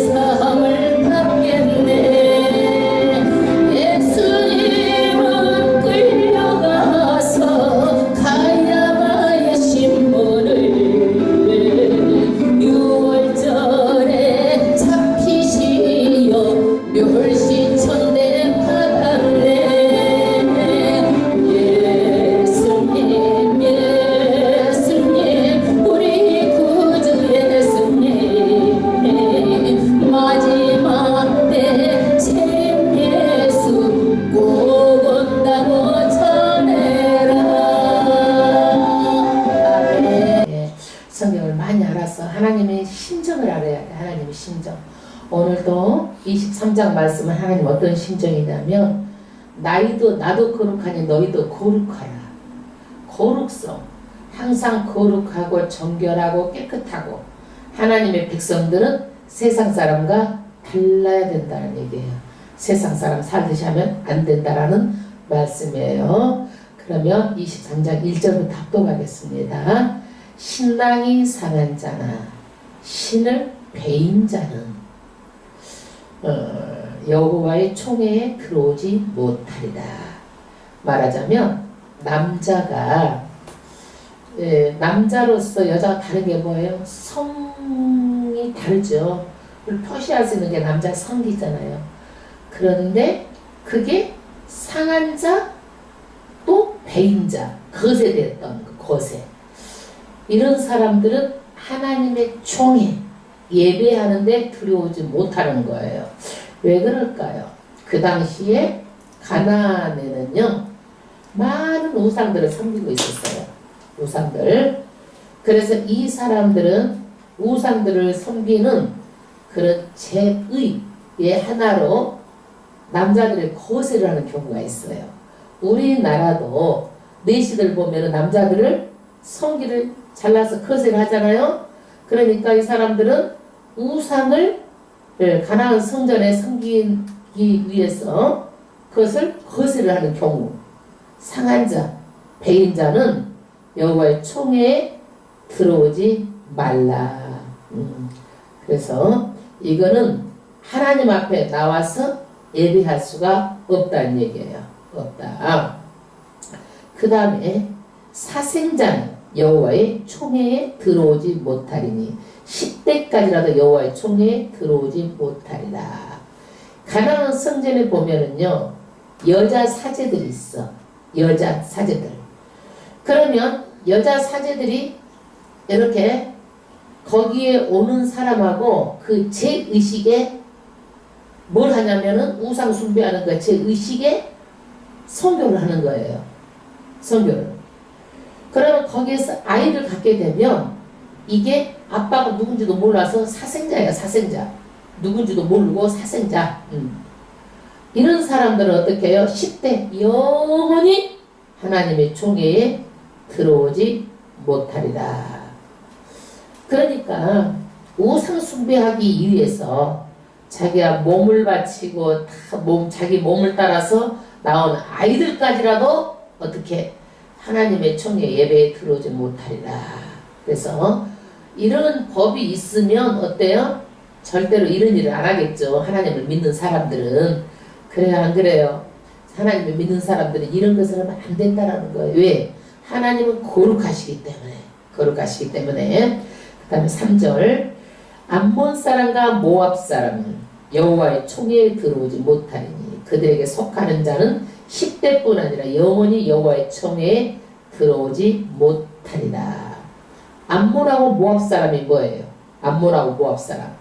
세상을 받겠네. 예수님은 끌려가서 가야바의 신문을 6월절에 잡히시어 멸시천대 받았네. 예수님 예수님 우리 구주 예수님 마지막 때 참 예수 꼭 온다고 전해라. 아멘. 성경을 많이 알아서 하나님의 심정을 알아야 돼. 하나님의 심정. 오늘도 23장 말씀은 하나님 어떤 심정이냐면 나도 거룩하니 너희도 거룩하라. 거룩성. 항상 거룩하고 정결하고 깨끗하고 하나님의 백성들은 세상 사람과 달라야 된다는 얘기예요. 세상 사람 살듯이 하면 안 된다라는 말씀이에요. 그러면 23장 1절부터 합독하겠습니다. 신랑이 상한 자나 신을 배인 자는 여호와의 총회에 들어오지 못하리라. 말하자면 남자가 남자로서 여자가 다른 게 뭐예요? 성이 다르죠. 그걸 표시할 수 있는 게 남자 성기잖아요. 그런데 그게 상한 자 또 배인 자, 거세됐던 그 거세. 이런 사람들은 하나님의 총회 예배하는데 들어오지 못하는 거예요. 왜 그럴까요? 그 당시에 가나안에는요 많은 우상들을 섬기고 있었어요. 우상들. 그래서 이 사람들은 우상들을 섬기는 그런 제의의 하나로 남자들의 거세를 하는 경우가 있어요. 우리나라도 내시들 보면 남자들을 성기를 잘라서 거세를 하잖아요. 그러니까 이 사람들은 우상을 가나안 성전에 섬기기 위해서 그것을 거세를 하는 경우. 상한 자, 배인 자는 여호와의 총회에 들어오지 말라. 그래서 이거는 하나님 앞에 나와서 예배할 수가 없다는 얘기예요. 없다. 그 다음에 사생자는 여호와의 총회에 들어오지 못하리니 10대까지라도 여호와의 총회에 들어오지 못하리라. 가나안 성전에 보면은요 여자 사제들이 있어. 여자 사제들. 그러면 여자 사제들이 이렇게 거기에 오는 사람하고 그 제의식에 뭘 하냐면은 우상 숭배하는 거 제의식에 선교를 하는 거예요. 선교를. 그러면 거기에서 아이를 갖게 되면 이게 아빠가 누군지도 몰라서 사생자예요. 사생자. 누군지도 모르고 사생자. 이런 사람들은 어떻게 해요? 10대 영원히 하나님의 총회에 들어오지 못하리라. 그러니까 우상 숭배하기 위해서 자기가 몸을 바치고 다 자기 몸을 따라서 나온 아이들까지라도 어떻게 하나님의 총회 예배에 들어오지 못하리라. 그래서 이런 법이 있으면 어때요? 절대로 이런 일을 안 하겠죠. 하나님을 믿는 사람들은. 그래요, 안 그래요? 하나님을 믿는 사람들은 이런 것을 하면 안 된다라는 거예요. 왜? 하나님은 거룩하시기 때문에. 거룩하시기 때문에. 그 다음에 3절 암몬 사람과 모압 사람은 여호와의 총회에 들어오지 못하리니 그들에게 속하는 자는 10대뿐 아니라 영원히 여호와의 총회에 들어오지 못하리라. 암몬하고 모압 사람이 뭐예요? 암몬하고 모압 사람.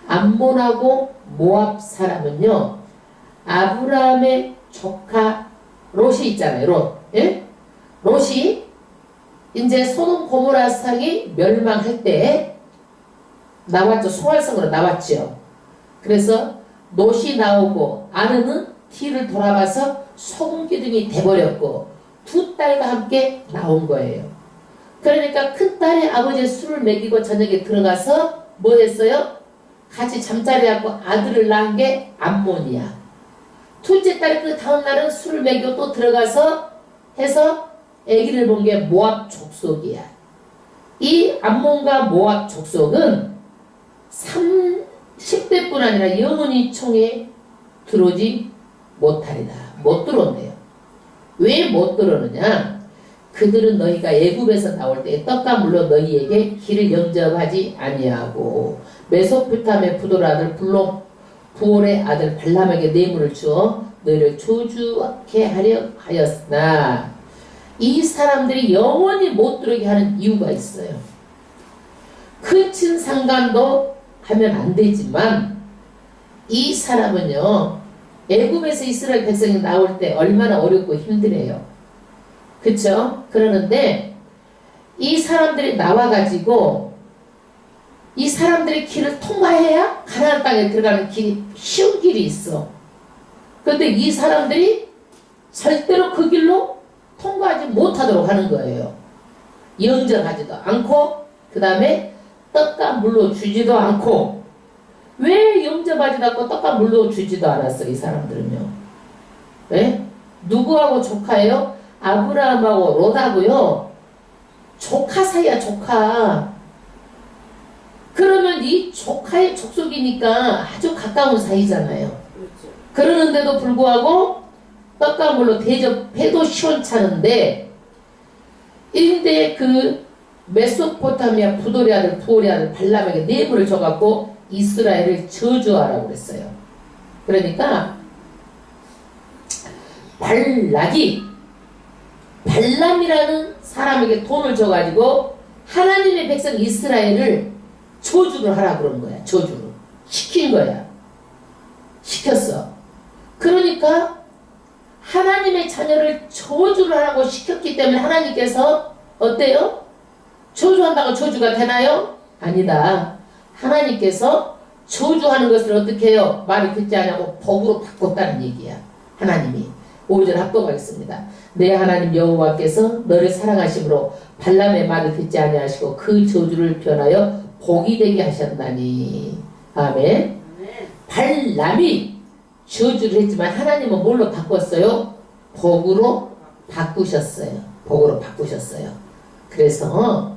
암몬하고 모압 사람은요 아브라함의 조카 롯이 있잖아요. 롯. 예? 롯이 이제 소돔 고모라 상이 멸망할 때 나왔죠. 소활성으로 나왔죠. 그래서 롯이 나오고 아내는 뒤를 돌아가서 소금기둥이 돼버렸고 두 딸과 함께 나온 거예요. 그러니까 큰 딸의 아버지의 술을 먹이고 저녁에 들어가서 뭐 했어요? 같이 잠자리하고 아들을 낳은 게 암몬이야. 둘째 딸 그 다음 날은 술을 먹이고 또 들어가서 해서 아기를 본 게 모압 족속이야. 이 암몬과 모압 족속은 10 때뿐 아니라 영원히 총에 들어오지 못하리라. 못 들어온대요. 왜 못 들어오느냐? 그들은 너희가 애굽에서 나올 때 떡과 물로 너희에게 길을 영접하지 아니하고 메소포타미아 부돌 아들 부올의 아들 발람에게 뇌물을 주어 너희를 저주하게 하려 하였으나 이 사람들이 영원히 못 들어오게 하는 이유가 있어요. 근친 상간도 하면 안 되지만 이 사람은요 애굽에서 이스라엘 백성이 나올 때 얼마나 어렵고 힘들어요. 그쵸? 그러는데 이 사람들이 나와가지고 이 사람들의 길을 통과해야 가나안 땅에 들어가는 길이 쉬운 길이 있어. 그런데 이 사람들이 절대로 그 길로 통과하지 못하도록 하는 거예요. 영접하지도 않고 그 다음에 떡과 물로 주지도 않고. 왜 영접하지도 않고 떡과 물로 주지도 않았어 이 사람들은요? 왜? 누구하고 조카예요? 아브라함하고 롯하고요 조카 사이야 조카. 그러면 이 조카의 족속이니까 아주 가까운 사이잖아요. 그렇죠. 그러는데도 불구하고 떡과 물로 대접해도 시원찮은데 인데 그 메소포타미아 부돌의 아들 부올의 아들 발람에게 뇌물을 줘갖고 이스라엘을 저주하라고 그랬어요. 그러니까 발람이라는 사람에게 돈을 줘가지고 하나님의 백성 이스라엘을 저주를 하라고 그런 거야. 저주를 시킨 거야. 시켰어. 그러니까 하나님의 자녀를 저주를 하라고 시켰기 때문에 하나님께서 어때요? 저주한다고 저주가 되나요? 아니다. 하나님께서 저주하는 것을 어떻게 해요? 말을 듣지 않냐고 복으로 바꿨다는 얘기야. 하나님이 5절 합독하겠습니다. 내 하나님 여호와께서 너를 사랑하심으로 발람의 말을 듣지 아니하시고 그 저주를 변하여 복이 되게 하셨나니. 아멘. 발람이 저주를 했지만 하나님은 뭘로 바꿨어요? 복으로 바꾸셨어요. 복으로 바꾸셨어요. 그래서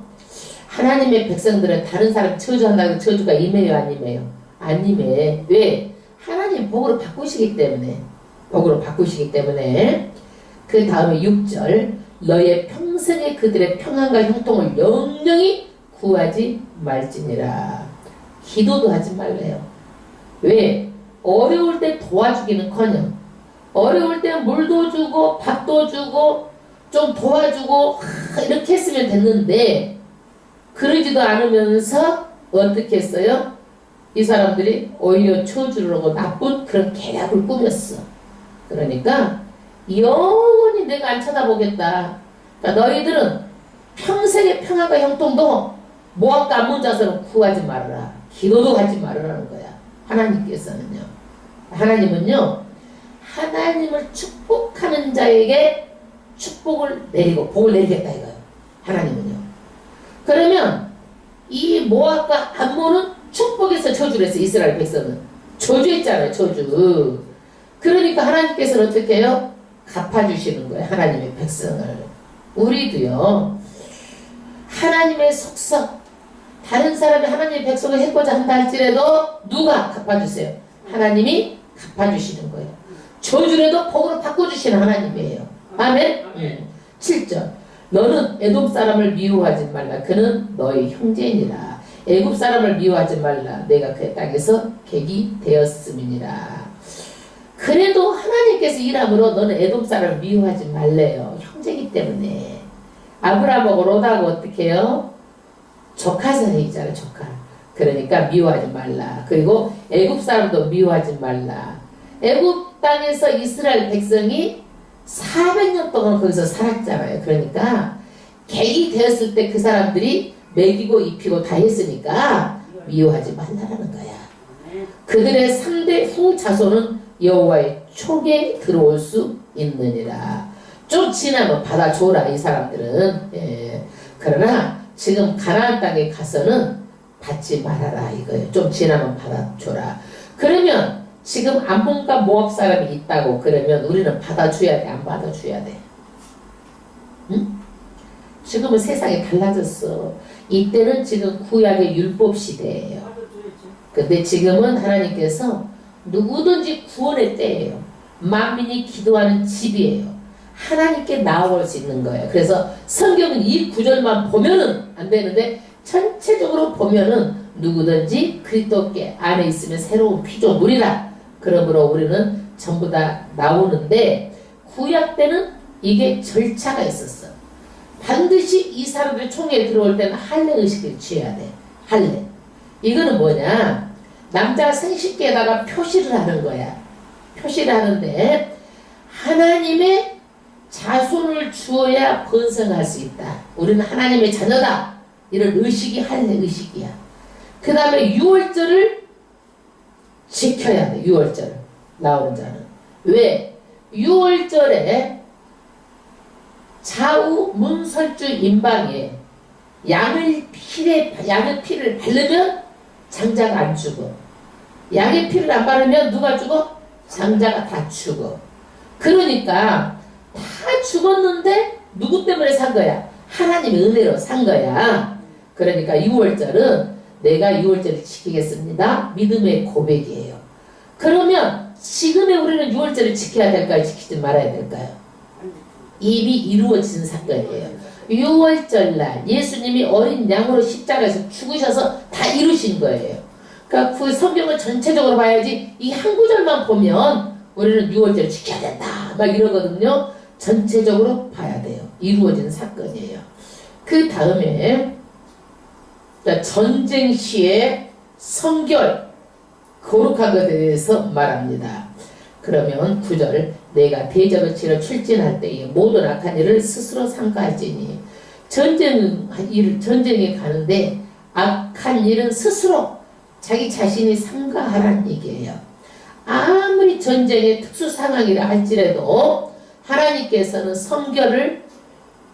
하나님의 백성들은 다른 사람 저주한다고 저주가 임해요 안 임해요? 안 임해. 왜? 하나님 복으로 바꾸시기 때문에. 복으로 바꾸시기 때문에. 그 다음에 6절 너의 평생에 그들의 평안과 형통을 영영히 구하지 말지니라. 기도도 하지 말래요. 왜? 어려울 때 도와주기는커녕 어려울 때 물도 주고 밥도 주고 좀 도와주고 이렇게 했으면 됐는데 그러지도 않으면서 어떻게 했어요? 이 사람들이 오히려 저주를 하고 나쁜 그런 계략을 꾸몄어. 그러니까 영원히 내가 안 쳐다보겠다. 그러니까 너희들은 평생의 평안과 형통도 모압과 암몬 자손을 구하지 말아라. 기도도 하지 말아라는 거야. 하나님께서는요. 하나님은요. 하나님을 축복하는 자에게 축복을 내리고 복을 내리겠다 이거예요. 하나님은요. 그러면 이 모압과 암몬은 축복에서 저주를 했어요. 이스라엘 백성은. 저주했잖아요. 저주. 그러니까 하나님께서는 어떻게 해요? 갚아주시는 거예요. 하나님의 백성을. 우리도요. 하나님의 속성 다른 사람이 하나님의 백성을 해보자 한다 할지라도 누가 갚아주세요? 하나님이 갚아주시는 거예요. 저주라도 복으로 바꿔주시는 하나님이에요. 아멘? 7절 너는 에돔 사람을 미워하지 말라. 그는 너의 형제니라. 애굽 사람을 미워하지 말라. 내가 그의 땅에서 객이 되었음이니라. 그래도 하나님께서 일함으로 너는 에돔 사람을 미워하지 말래요. 형제이기 때문에. 아브라함하고 롯하고 어떻게 해요? 조카 사이잖아요. 조카. 그러니까 미워하지 말라. 그리고 애굽 사람도 미워하지 말라. 애굽 땅에서 이스라엘 백성이 400년 동안 거기서 살았잖아요. 그러니까 객이 되었을 때 그 사람들이 먹이고 입히고 다 했으니까 미워하지 말라라는 거야. 그들의 3대 후 자손은 여호와의 촉에 들어올 수 있느니라. 좀 지나면 받아줘라 이 사람들은. 예. 그러나 지금 가나안 땅에 가서는 받지 말아라 이거예요. 좀 지나면 받아줘라. 그러면 지금 암몬과 모압 사람이 있다고 그러면 우리는 받아줘야 돼? 안 받아줘야 돼? 응? 지금은 세상이 달라졌어. 이때는 지금 구약의 율법 시대예요. 근데 지금은 하나님께서 누구든지 구원의 때예요. 만민이 기도하는 집이에요. 하나님께 나아올 수 있는 거예요. 그래서 성경은 이 구절만 보면은 안 되는데 전체적으로 보면은 누구든지 그리스도께 안에 있으면 새로운 피조물이라. 그러므로 우리는 전부 다 나오는데 구약 때는 이게 절차가 있었어. 반드시 이 사람들 총회에 들어올 때는 할례 의식을 취해야 돼. 할례. 이거는 뭐냐? 남자 생식기에다가 표시를 하는 거야. 표시를 하는데 하나님의 자손을 주어야 번성할 수 있다. 우리는 하나님의 자녀다. 이런 의식이 할례 의식이야. 그 다음에 유월절을 지켜야 돼. 유월절을. 나오는 자는. 왜? 유월절에 좌우 문설주 임방에 양의 피를 바르면 장자가 안 죽어. 양의 피를 안 바르면 누가 죽어? 장자가 다 죽어. 그러니까 다 죽었는데 누구 때문에 산 거야? 하나님의 은혜로 산 거야. 그러니까 유월절은 내가 유월절을 지키겠습니다. 믿음의 고백이에요. 그러면 지금의 우리는 유월절을 지켜야 될까요? 지키지 말아야 될까요? 이미 이루어진 사건이에요. 유월절날 예수님이 어린 양으로 십자가에서 죽으셔서 다 이루신 거예요. 그러니까 그 성경을 전체적으로 봐야지 이 한 구절만 보면 우리는 유월절을 지켜야 된다 막 이러거든요. 전체적으로 봐야 돼요. 이루어진 사건이에요. 그 다음에 전쟁 시에 성결 거룩한 것에 대해서 말합니다. 그러면 9절 내가 대적을 치러 출진할 때에 모든 악한 일을 스스로 삼가할지니 전쟁에 가는데 악한 일은 스스로 자기 자신이 삼가하라는 얘기예요. 아무리 전쟁의 특수 상황이라 할지라도 하나님께서는 성결을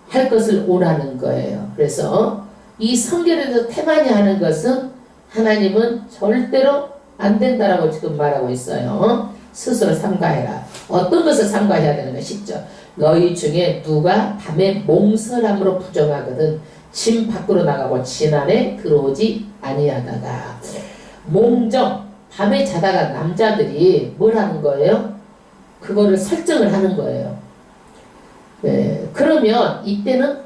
할 것을 원하는 거예요. 그래서 이 성결에 대해서 태만히 하는 것은 하나님은 절대로 안 된다라고 지금 말하고 있어요. 스스로 삼가해라. 어떤 것을 삼가해야 되는 가 쉽죠. 너희 중에 누가 밤에 몽설함으로 부정하거든 진 밖으로 나가고 진 안에 들어오지 아니하다가. 몽정, 밤에 자다가 남자들이 뭘 하는 거예요? 그거를 설정을 하는 거예요. 그러면 이때는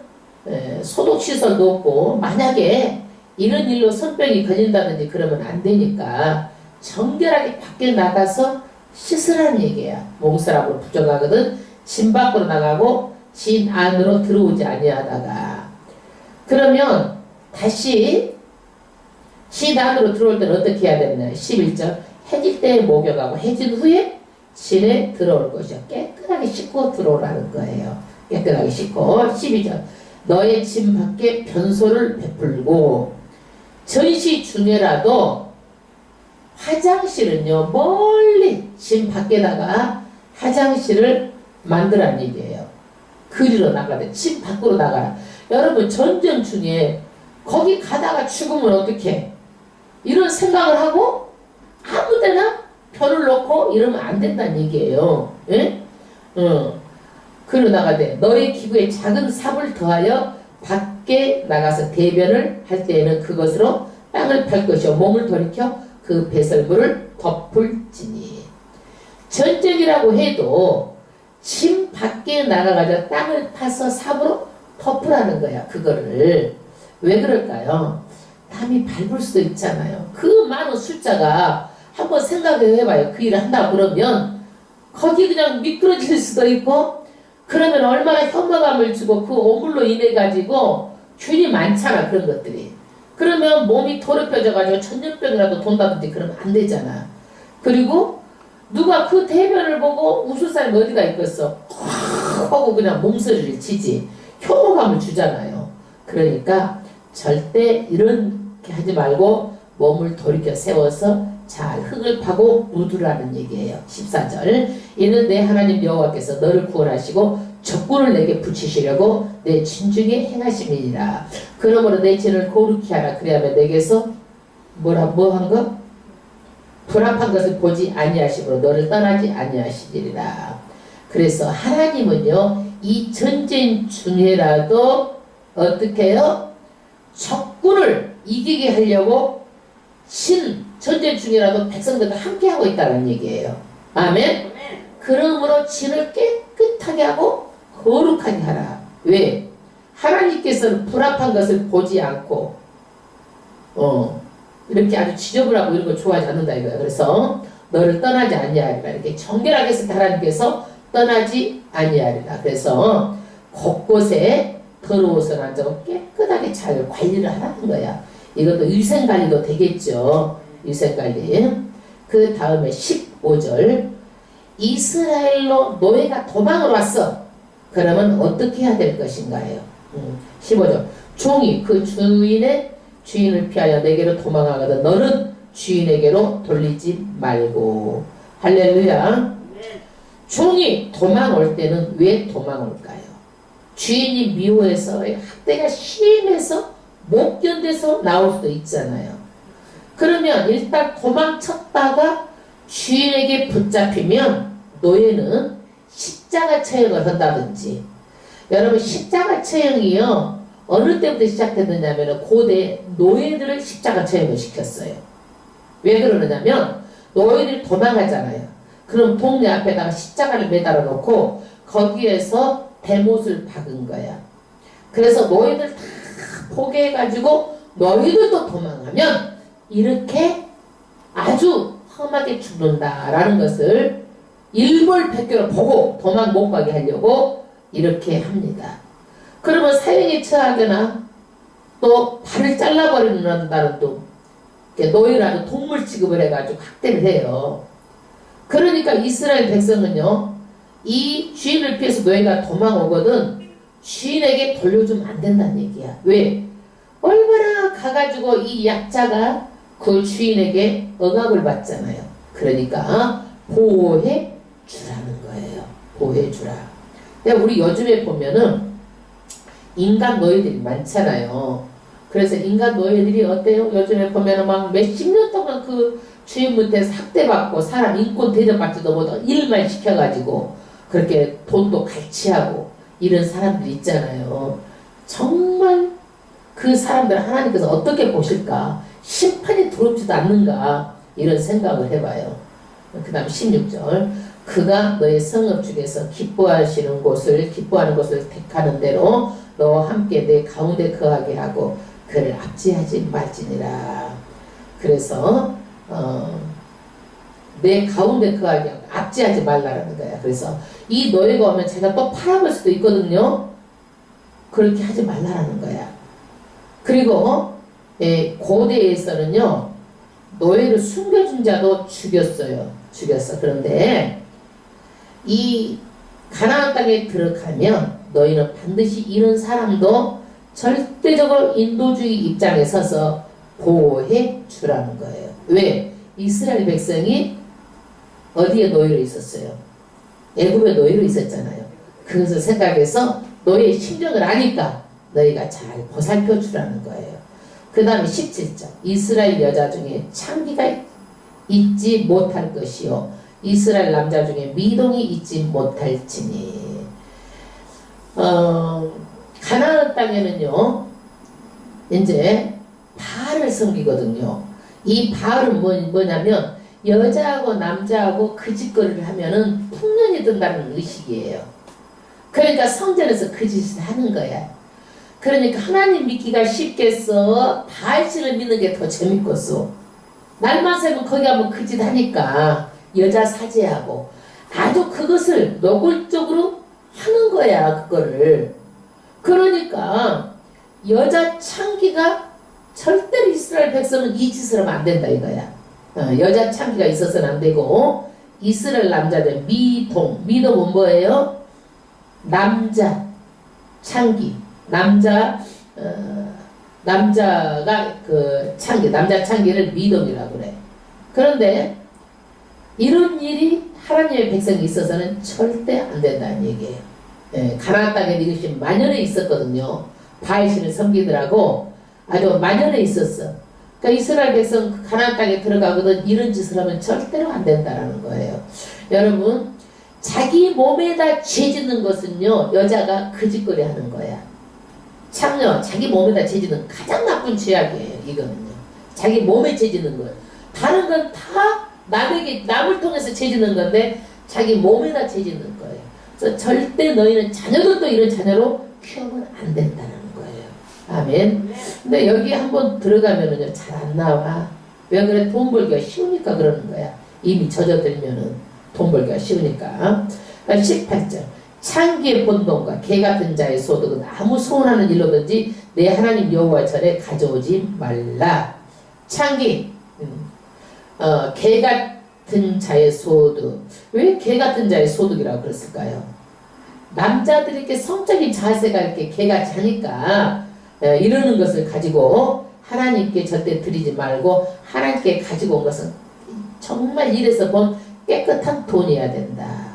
소독시설도 없고 만약에 이런 일로 손병이 걸린다든지 그러면 안 되니까 정결하게 밖에 나가서 씻으라는 얘기야. 몽설함으로 부정하거든 진 밖으로 나가고 진 안으로 들어오지 아니하다가. 그러면 다시 진 안으로 들어올 때는 어떻게 해야 되느냐. 11절 해질 때에 목욕하고 해진 후에 진에 들어올 것이요. 깨끗하게 씻고 들어오라는 거예요. 깨끗하게 씻고. 12절 너의 진 밖에 변소를 베풀고. 전시 중에라도 화장실은요 멀리 진 밖에다가 화장실을 만들라는 얘기예요. 그리로 나가야 진 밖으로 나가라. 여러분 전쟁 중에 거기 가다가 죽으면 어떡해? 이런 생각을 하고 아무데나 편을 놓고 이러면 안 된다는 얘기예요. 예? 그리로 나가되 너의 기구에 작은 삽을 더하여 밖에 나가서 대변을 할 때에는 그것으로 땅을 팔 것이요 몸을 돌이켜 그 배설물을 덮을지니. 전쟁이라고 해도 진 밖에 나가가지고 땅을 파서 삽으로 덮으라는 거야. 그거를. 왜 그럴까요? 남이 밟을 수도 있잖아요. 그 많은 숫자가 한번 생각해봐요. 그 일을 한다 그러면 거기 그냥 미끄러질 수도 있고 그러면 얼마나 혐오감을 주고 그 오물로 인해 가지고 균이 많잖아. 그런 것들이. 그러면 몸이 더럽혀져가지고 천연병이라도 돈다든지 그러면 안 되잖아. 그리고 누가 그 대변을 보고 웃을 사람이 어디가 있겠어? 하고 그냥 몸서리를 치지. 혐오감을 주잖아요. 그러니까 절대 이렇게 하지 말고 몸을 돌이켜 세워서 잘 흙을 파고 묻으라는 얘기예요. 14절 이는 내 하나님 여호와께서 너를 구원하시고 적군을 내게 붙이시려고 내 진중에 행하심이니라. 그러므로 내 진을 거룩히 하라. 그래야만 내게서 뭐 한 거? 불합한 것을 보지 아니하심으로 너를 떠나지 아니하시리라. 그래서 하나님은요 이 전쟁 중에라도 어떻게 해요? 적군을 이기게 하려고 전쟁 중이라도 백성들과 함께 하고 있다는 얘기예요. 아멘. 그러므로 진을 깨끗하게 하고 거룩하게 하라. 왜? 하나님께서는 불합한 것을 보지 않고 이렇게 아주 지저분하고 이런 거 좋아하지 않는다 이거야. 그래서 너를 떠나지 아니하리라. 이렇게 정결하게 해서 하나님께서 떠나지 아니하리라. 그래서 곳곳에 더러워서 안 적고 깨끗하게 잘 관리를 하라는 거야. 이것도 위생관리도 되겠죠. 위생관리. 그 다음에 15절. 이스라엘로 노예가 도망을 왔어. 그러면 어떻게 해야 될 것인가요? 15절. 종이 그 주인을 피하여 내게로 도망하거든 너는 주인에게로 돌리지 말고. 할렐루야. 종이 도망올 때는 왜 도망올까요? 주인이 미워해서 학대가 심해서 못 견뎌서 나올 수도 있잖아요. 그러면 일단 도망쳤다가 주인에게 붙잡히면 노예는 십자가 처형을 한다든지. 여러분 십자가 처형이요 어느 때부터 시작됐느냐면 고대 노예들을 십자가 처형을 시켰어요. 왜 그러느냐면 노예들이 도망하잖아요. 그럼 동네 앞에다가 십자가를 매달아 놓고 거기에서 대못을 박은 거야. 그래서 노예들 다 포기해가지고 너희들도 도망하면 이렇게 아주 험하게 죽는다라는 것을 일벌백계로 보고 도망 못 가게 하려고 이렇게 합니다. 그러면 사형에 처하거나 또 발을 잘라버린다는 또 노예라도 동물 취급을 해가지고 학대를 해요. 그러니까 이스라엘 백성은요 이 주인을 피해서 노예가 도망오거든 주인에게 돌려주면 안 된다는 얘기야. 왜? 얼마나 가가지고 이 약자가 그 주인에게 억압을 받잖아요. 그러니까 보호해 주라는 거예요. 보호해 주라. 우리 요즘에 보면은 인간 노예들이 많잖아요. 그래서 인간 노예들이 어때요? 요즘에 보면은 막 몇십 년 동안 그 주인 밑에서 학대받고 사람 인권 대접받지도 못하고 일만 시켜가지고 그렇게 돈도 갈취하고 이런 사람들이 있잖아요. 정말 그 사람들 하나님께서 어떻게 보실까? 심판이 두렵지도 않는가? 이런 생각을 해봐요. 그 다음 16절. 그가 너의 성읍 중에서 기뻐하는 곳을 택하는 대로 너와 함께 내 가운데 거하게 하고 그를 압제하지 말지니라. 그래서 내 가운데 거하게 하고 압제하지 말라는 거야. 그래서 이 노예가 오면 제가 또 팔아볼 수도 있거든요. 그렇게 하지 말라는 거야. 그리고 고대에서는요 노예를 숨겨준 자도 죽였어. 그런데 이 가나안 땅에 들어가면 너희는 반드시 이런 사람도 절대적으로 인도주의 입장에 서서 보호해 주라는 거예요. 왜? 이스라엘 백성이 어디에 노예로 있었어요? 애굽에 노예로 있었잖아요. 그것을 생각해서 노예의 심정을 아니까 너희가 잘 보살펴 주라는 거예요. 그 다음에 17절. 이스라엘 여자 중에 창기가 있지 못할 것이요 이스라엘 남자 중에 미동이 있지 못할지니. 가나안 땅에는요 이제 바알을 섬기거든요. 이 바알은 뭐냐면 여자하고 남자하고 그 짓거리를 하면은 풍년이 든다는 의식이에요. 그러니까 성전에서 그 짓을 하는 거야. 그러니까 하나님 믿기가 쉽겠어? 바알신을 믿는 게 더 재밌겠어? 날만 새면 거기 가면 그 짓 하니까 여자 사죄하고 아주 그것을 노골적으로 하는 거야. 그거를. 그러니까 여자 창기가 절대로 이스라엘 백성은 이 짓을 하면 안 된다 이거야. 여자 창기가 있어서는 안 되고 이스라엘 남자들 미동은 뭐예요? 남자 창기 남자가 그 창기 남자 창기를 미동이라고 그래. 그런데 이런 일이 하나님의 백성이 있어서는 절대 안 된다는 얘기예요. 가나안 땅에 이것이 만연해 있었거든요. 바알신을 섬기더라고 아주 만연해 있었어. 그러니까 이스라엘 백성 가나안 땅에 들어가거든 이런 짓을 하면 절대로 안 된다는 거예요. 여러분 자기 몸에다 죄 짓는 것은요 여자가 그 짓거리 하는 거야. 참요 자기 몸에다 죄 짓는 가장 나쁜 죄악이에요. 이거는요 자기 몸에 채지는 거예요. 다른 건 다 남을 통해서 채지는 건데 자기 몸에다 채지는 거예요. 그래서 절대 너희는 자녀들도 이런 자녀로 키우면 안 된다는 거예요. 아멘. 근데 여기 한번 들어가면은요, 잘 안 나와. 왜 그래? 돈 벌기가 쉬우니까 그러는 거야. 이미 젖어들면은 돈 벌기가 쉬우니까. 18절. 창기의 본동과 개 같은 자의 소득은 아무 소원하는 일로든지 내 하나님 여호와 전에 가져오지 말라. 창기, 개 같은 자의 소득. 왜 개 같은 자의 소득이라고 그랬을까요? 남자들이 이렇게 성적인 자세가 이렇게 개같이 하니까 이러는 것을 가지고 하나님께 절대 드리지 말고 하나님께 가지고 온 것은 정말 이래서 본 깨끗한 돈이어야 된다.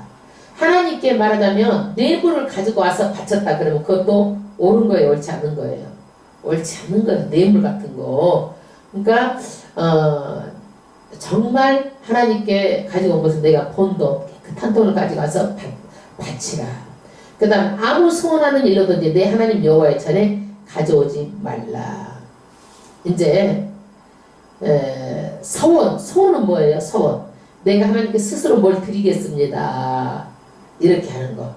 하나님께 말하자면 뇌물을 가지고 와서 바쳤다 그러면 그것도 옳은 거예요, 옳지 않은 거예요? 옳지 않은 거예요. 뇌물 같은 거. 그러니까 정말 하나님께 가지고 온 것은 내가 본 돈, 깨끗한 돈을 가지고 와서 바치라. 그 다음 아무 소원하는 일로든지 내 하나님 여호와의 전에 가져오지 말라. 이제 소원은 뭐예요? 소원. 내가 하나님께 스스로 뭘 드리겠습니다. 이렇게 하는 거.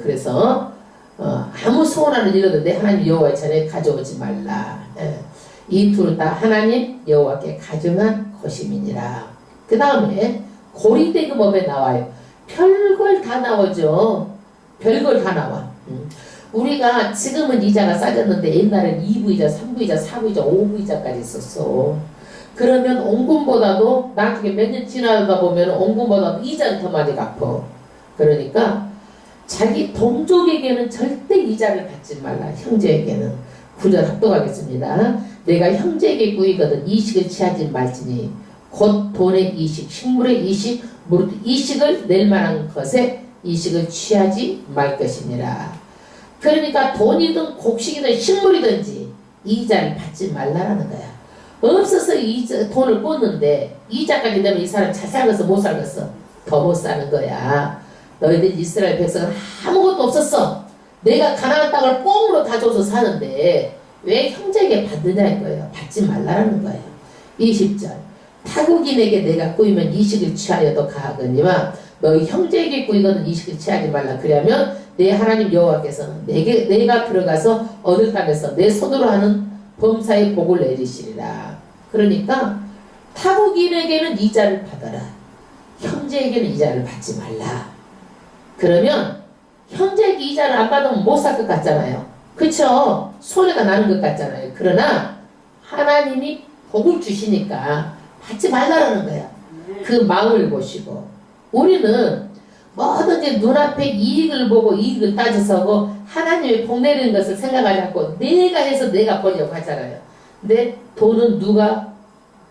그래서 아무 소원하는 일로든지 내 하나님 여호와의 전에 가져오지 말라. 이 둘은 다 하나님 여호와께 가증한 것임이니라. 그 다음에 고리대금업에 나와요. 별걸 다 나오죠. 별걸 다 나와. 우리가 지금은 이자가 싸졌는데 옛날엔 2부이자, 3부이자, 4부이자, 5부이자까지 있었어. 그러면 온금보다도 나중에 몇 년 지나다 보면 온금보다도 이자는 더 많이 갚어. 그러니까 자기 동족에게는 절대 이자를 받지 말라. 형제에게는. 구절 합독하겠습니다. 내가 형제에게 꾸이거든 이식을 취하지 말지니 곧 돈의 이식, 식물의 이식, 무릇 이식을 낼 만한 것에 이식을 취하지 말 것이니라. 그러니까 돈이든 곡식이든 식물이든지 이자를 받지 말라라는 거야. 없어서 돈을 꽂는데 이자까지 내면 이 사람 잘 살겠어 못 살겠어? 더 못 사는 거야. 너희들 이스라엘 백성은 아무것도 없었어. 내가 가나안 땅을 꽁으로 다 줘서 사는데 왜 형제에게 받느냐 이거예요. 받지 말라는 거예요. 20절. 타국인에게 내가 꾸이면 이식을 취하여도 가하거니와 너희 형제에게 꾸이거든 이식을 취하지 말라. 그러면 내 하나님 여호와께서는 내가 들어가서 얻을 땅에서 내 손으로 하는 범사의 복을 내리시리라. 그러니까 타국인에게는 이자를 받아라. 형제에게는 이자를 받지 말라. 그러면 형제에게 이자를 안 받으면 못 살 것 같잖아요. 그쵸? 손해가 나는 것 같잖아요. 그러나 하나님이 복을 주시니까 받지 말라는 거야. 그 마음을 보시고. 우리는 뭐든지 눈앞에 이익을 보고 이익을 따져서 하고 하나님의 복 내리는 것을 생각하지 않고 내가 해서 내가 보려고 하잖아요. 근데 돈은 누가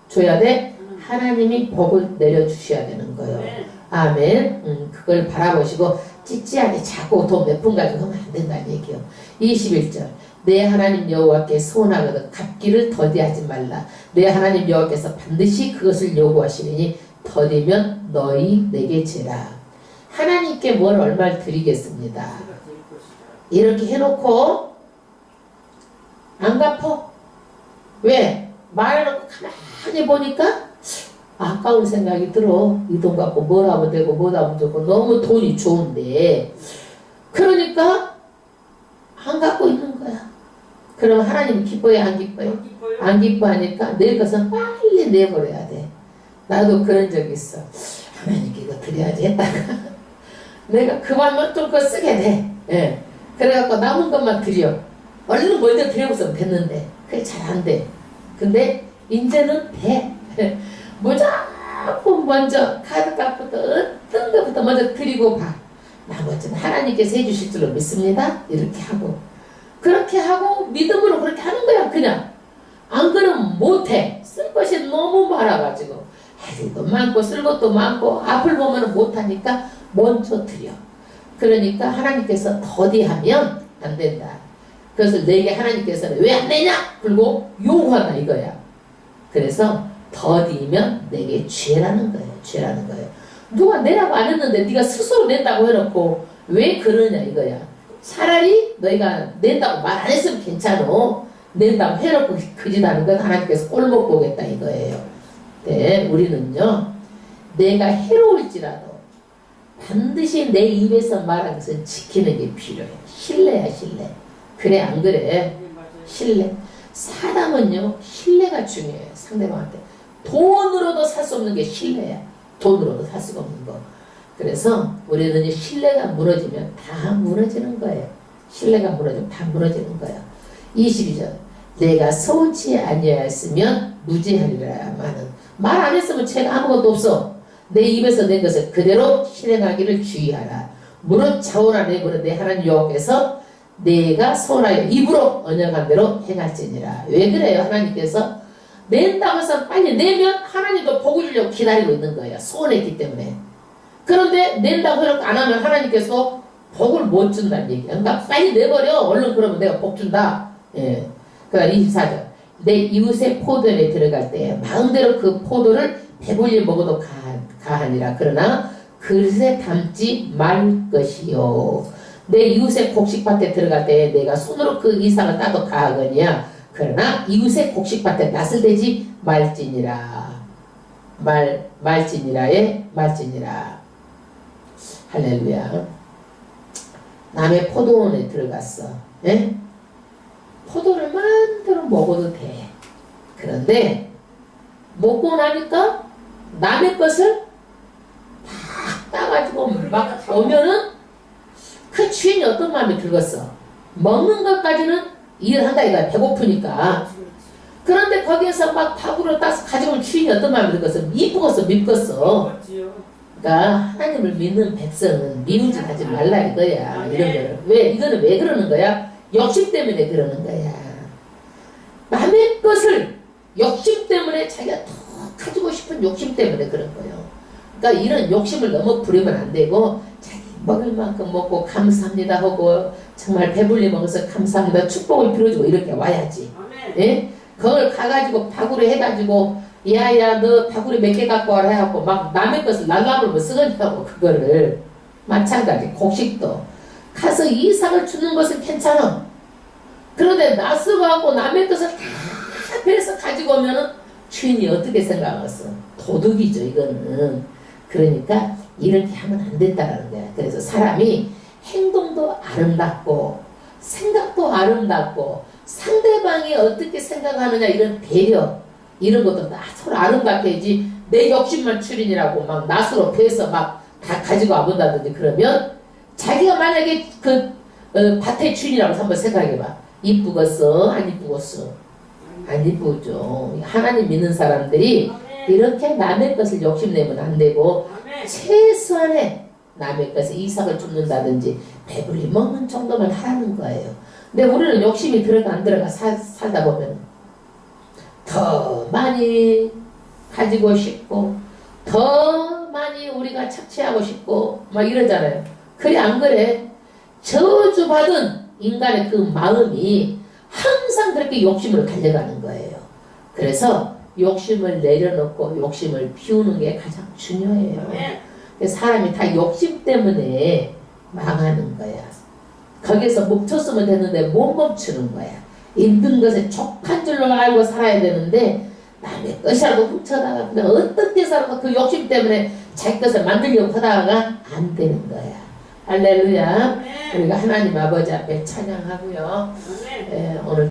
줘야 돼? 하나님이 복을 내려주셔야 되는 거예요. 아멘. 그걸 바라보시고 찌찌하게 자꾸 돈 몇 푼 가지고 하면 안 된다는 얘기요. 21절. 내 하나님 여호와께 소원하거든 갚기를 더디하지 말라. 내 하나님 여호와께서 반드시 그것을 요구하시니 더디면 너희 내게 제라. 하나님께 뭘 얼마를 드리겠습니다. 이렇게 해놓고 안 갚어. 왜? 말해놓고 가만히 보니까 아까운 생각이 들어. 이 돈 갖고 뭘 하면 되고 뭘 하면 되고 너무 돈이 좋은데 그러니까 안 갖고 있는 거야. 그럼 하나님 기뻐요 안 기뻐요? 안 기뻐하니까 내 것은 빨리 내버려야 돼. 나도 그런 적 있어. 하나님께 이거 드려야지 했다가 내가 그만만 좀 거 쓰게 돼. 예. 그래갖고 남은 것만 드려. 얼른 먼저 드려보면 됐는데 그게 잘 안 돼. 근데 이제는 돼. 무조건 먼저 카드값부터 어떤 것부터 먼저 드리고 봐. 나머지는 하나님께서 해주실 줄로 믿습니다. 이렇게 하고 그렇게 하고 믿음으로 그렇게 하는 거야. 그냥 안 그러면 못해. 쓸 것이 너무 많아가지고 할 일도 많고 쓸 것도 많고 앞을 보면 못하니까 먼저 드려. 그러니까 하나님께서 더디하면 안 된다. 그래서 내게 하나님께서는 왜 안 내냐? 그리고 요구한다 이거야. 그래서 더디면 내게 죄라는 거예요. 죄라는 거예요. 누가 내라고 안 했는데 네가 스스로 낸다고 해놓고 왜 그러냐 이거야. 차라리 너희가 낸다고 말 안 했으면 괜찮어. 낸다고 해놓고 그짓하는 건 하나님께서 꼴못 보겠다 이거예요. 네, 우리는요 내가 해로울지라도 반드시 내 입에서 말한 것은 지키는 게 필요해. 신뢰야 신뢰. 그래 안 그래? 신뢰. 사람은요 신뢰가 중요해요. 상대방한테 돈으로도 살 수 없는 게 신뢰야. 돈으로도 살 수가 없는 거. 그래서 우리는 신뢰가 무너지면 다 무너지는 거예요. 신뢰가 무너지면 다 무너지는 거야. 22절 내가 서운치 아니하였으면 무죄하리라마는 말 안 했으면 죄가 아무것도 없어. 내 입에서 낸 것을 그대로 실행하기를 주의하라. 무릇 자오라 내버려 내 하나님 여호와께서 내가 서운하여 입으로 언약한 대로 행할지니라. 왜 그래요? 하나님께서 낸다고 해서 빨리 내면 하나님도 복을 주려고 기다리고 있는 거예요. 소원했기 때문에. 그런데 낸다고 해놓고 안 하면 하나님께서 복을 못 준다는 얘기야. 그러니까 빨리 내버려. 얼른 그러면 내가 복 준다. 예. 그다음 24절 내 이웃의 포도원에 들어갈 때 마음대로 그 포도를 배불리 먹어도 가하니라. 그러나 그릇에 담지 말 것이요. 내 이웃의 곡식밭에 들어갈 때 내가 손으로 그 이상을 따도 가하거니와 그러나 이웃의 곡식밭에 낯을 대지 말지니라. 말지니라의 말지니라. 할렐루야. 남의 포도원에 들어갔어. 예? 포도를 마음대로 먹어도 돼. 그런데 먹고 나니까 남의 것을 막 따가지고 막 오면은 그 주인이 어떤 마음이 들겠어. 먹는 것까지는 일을 한다 이거야. 배고프니까. 그런데 거기에서 막 밥으로 따서 가지고 온 주인이 어떤 마음이 들겠어. 밉겠어 밉겠어. 그러니까 하나님을 믿는 백성은 미움짓 하지 말라 이거야. 이런 거는. 왜? 이거는 왜 그러는 거야? 욕심 때문에 그러는 거야. 남의 것을 욕심 때문에 자기가 더 가지고 싶은 욕심 때문에 그런 거예요. 그러니까 이런 욕심을 너무 부리면 안 되고 자기 먹을 만큼 먹고 감사합니다 하고 정말 배불리 먹어서 감사합니다 축복을 빌어주고 이렇게 와야지. 예? 그걸 가가지고 바구리 해가지고 야야 너 바구리 몇 개 갖고 와라 해갖고 막 남의 것을 날라버리면 쓰거냐고. 그거를 마찬가지 곡식도 가서 이삭을 주는 것은 괜찮아. 그런데 낯서가고 남의 것을 다 배에서 가지고 오면은 주인이 어떻게 생각하겠어? 도둑이죠 이거는. 그러니까 이렇게 하면 안 된다라는 거야. 그래서 사람이 행동도 아름답고 생각도 아름답고 상대방이 어떻게 생각하느냐 이런 배려 이런 것도 다 서로 아름답게 해야지. 내 욕심만 출인이라고 막 낯으로 배에서 막 다 가지고 와본다든지 그러면 자기가 만약에 그 밭의 주인이라고 한번 생각해봐. 이쁘겠어? 안 이쁘겠어? 안 이쁘죠. 하나님 믿는 사람들이 이렇게 남의 것을 욕심내면 안 되고 최소한의 남의 것에 이삭을 줍는다든지 배불리 먹는 정도만 하라는 거예요. 근데 우리는 욕심이 들어가 안 들어가 살다 보면 더 많이 가지고 싶고 더 많이 우리가 착취하고 싶고 막 이러잖아요. 그래 안 그래? 저주받은 인간의 그 마음이 항상 그렇게 욕심으로 달려가는 거예요. 그래서 욕심을 내려놓고 욕심을 피우는 게 가장 중요해요. 사람이 다 욕심 때문에 망하는 거야. 거기서 멈췄으면 되는데 못 멈추는 거야. 있는 것에 족한 줄로 알고 살아야 되는데 남의 것이라도 훔쳐다가 그냥 어떻게 살아도 그 욕심 때문에 자기 것을 만들려고 하다가 안 되는 거야. 할렐루야. 우리가 하나님 아버지 앞에 찬양하고요. 오늘